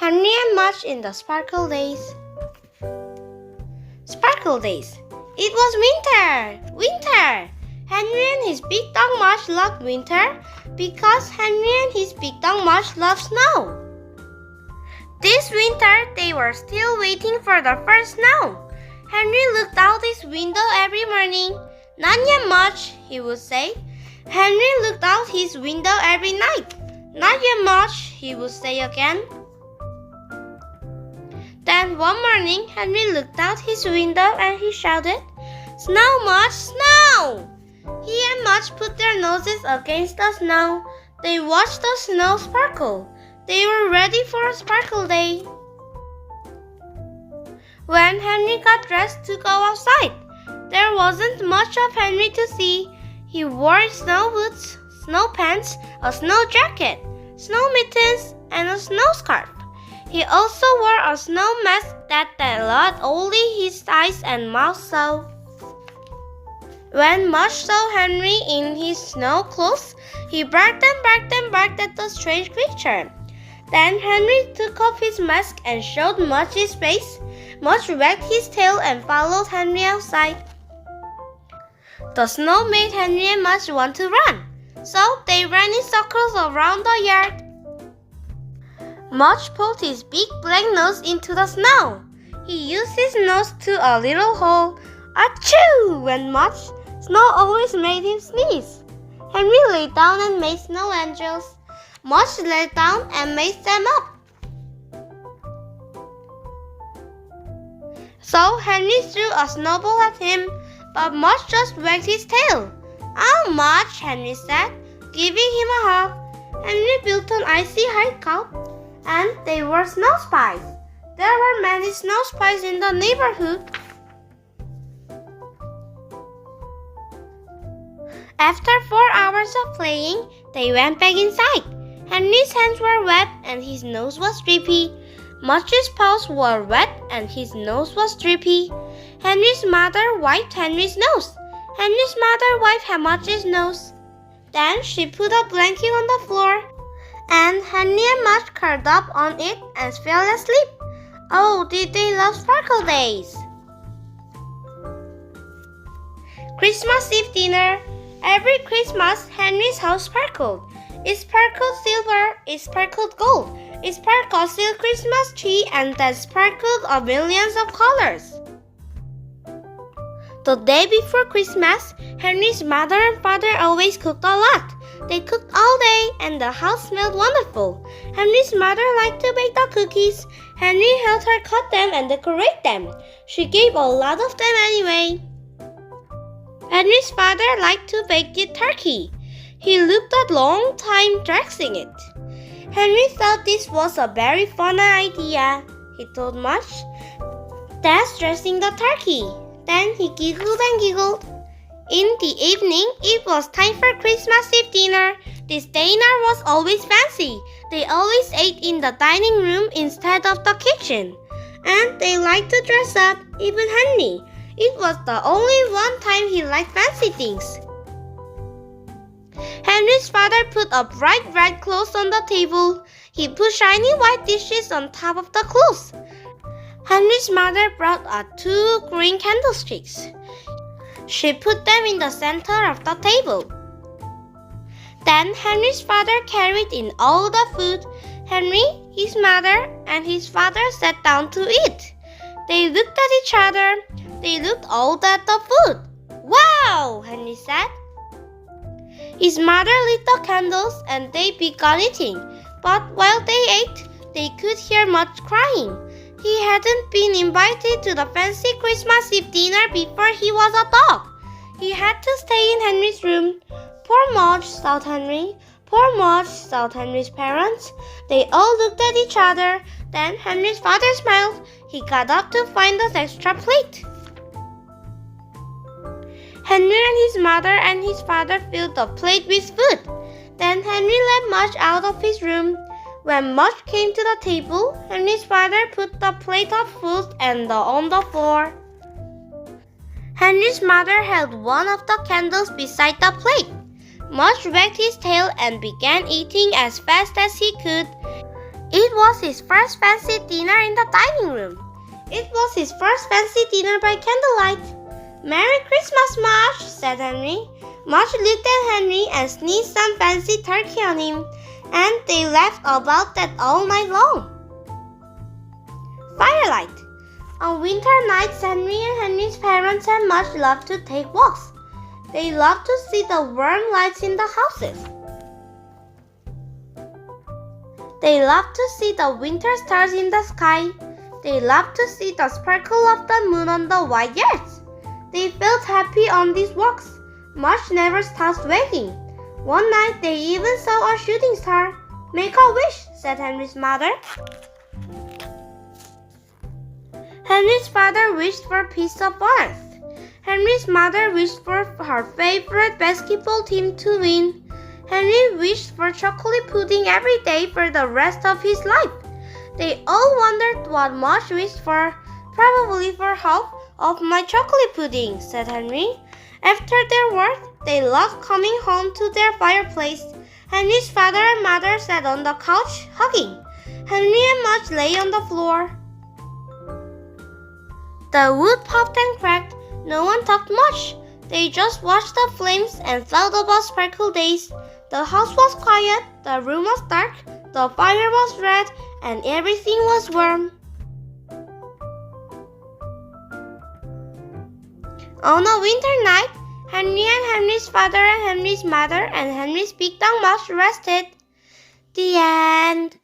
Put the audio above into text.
Henry and Mudge in the Sparkle Days. Sparkle Days. It was winter! Winter! Henry and his big dog Mudge loved winter because Henry and his big dog Mudge loved snow. This winter, they were still waiting for the first snow. Henry looked out his window every morning. Not yet Mudge, he would say. Henry looked out his window every night. Not yet Mudge, he would say again. Then one morning, Henry looked out his window and he shouted, "Snow, Mudge, snow!" He and Mudge put their noses against the snow. They watched the snow sparkle. They were ready for a sparkle day. When Henry got dressed to go outside, there wasn't much of Henry to see. He wore snow boots, snow pants, a snow jacket, snow mittens, and a snow scarf. He also wore a snow mask that allowed only his eyes and mouth saw. When Mudge saw Henry in his snow clothes, he barked at the strange creature. Then Henry took off his mask and showed Mudge his face. Mudge wagged his tail and followed Henry outside. The snow made Henry and Mudge want to run, so they ran in circles around the yard. Mudge pulled his big black nose into the snow. He used his nose to a little hole. Achoo! Went Mudge. Snow always made him sneeze. Henry lay down and made snow angels. Mudge lay down and made them up. So Henry threw a snowball at him, but Mudge just wagged his tail. "Oh, Mudge," Henry said, giving him a hug. Henry built an icy hide cup, and they were snow spies. There were many snow spies in the neighborhood. After 4 hours of playing, they went back inside. Henry's hands were wet and his nose was drippy. Mudge's paws were wet and his nose was drippy. Henry's mother wiped Henry's nose. Henry's mother wiped Mudge's nose. Then she put a blanket on the floor, and Henry and Mudge curled up on it and fell asleep. Oh, did they love Sparkle Days! Christmas Eve dinner. Every Christmas, Henry's house sparkled. It sparkled silver, it sparkled gold, it sparkled silk Christmas tree, and then sparkled a millions of colors. The day before Christmas, Henry's mother and father always cooked a lot. They cooked all day and the house smelled wonderful. Henry's mother liked to bake the cookies. Henry helped her cut them and decorate them. She gave a lot of them anyway. Henry's father liked to bake the turkey. He looked a long time dressing it. Henry thought this was a very fun idea. He told Mudge, "That's dressing the turkey." Then he giggled and giggled. In the evening, it was time for Christmas Eve dinner. This dinner was always fancy. They always ate in the dining room instead of the kitchen. And they liked to dress up, even Henry. It was the only one time he liked fancy things. Henry's father put a bright red cloth on the table. He put shiny white dishes on top of the cloth. Henry's mother brought 2 green candlesticks. She put them in the center of the table. Then Henry's father carried in all the food. Henry, his mother, and his father sat down to eat. They looked at each other. They looked all at the food. "Wow!" Henry said. His mother lit the candles and they began eating. But while they ate, they could hear Mudge crying. He hadn't been invited to the fancy Christmas Eve dinner before he was a dog. He had to stay in Henry's room. "Poor Mudge," thought Henry. "Poor Mudge," thought Henry's parents. They all looked at each other. Then Henry's father smiled. He got up to find the extra plate. Henry and his mother and his father filled the plate with food. Then Henry let Mudge out of his room. When Mudge came to the table, Henry's father put the plate of food on the floor. Henry's mother held one of the candles beside the plate. Mudge wagged his tail and began eating as fast as he could. It was his first fancy dinner in the dining room. It was his first fancy dinner by candlelight. "Merry Christmas, Mudge," said Henry. Mudge looked at Henry and sneezed some fancy turkey on him, and they laughed about that all night long. Firelight. On winter nights, Henry and Henry's parents and Mudge loved to take walks. They loved to see the warm lights in the houses. They loved to see the winter stars in the sky. They loved to see the sparkle of the moon on the white yards. They felt happy on these walks. Mudge never stopped waiting. One night they even saw a shooting star. "Make a wish," said Henry's mother. Henry's father wished for peace of earth. Henry's mother wished for her favorite basketball team to win. Henry wished for chocolate pudding every day for the rest of his life. They all wondered what Mudge wished for. "Probably for half of my chocolate pudding," said Henry. After their work, they loved coming home to their fireplace. Henry's father and mother sat on the couch, hugging. Henry and Mudge lay on the floor. The wood puffed and cracked. No one talked much. They just watched the flames and thought about sparkle days. The house was quiet, the room was dark, the fire was red, and everything was warm. On a winter night, Henry and Henry's father and Henry's mother and Henry's big dog Mudge rested. The end.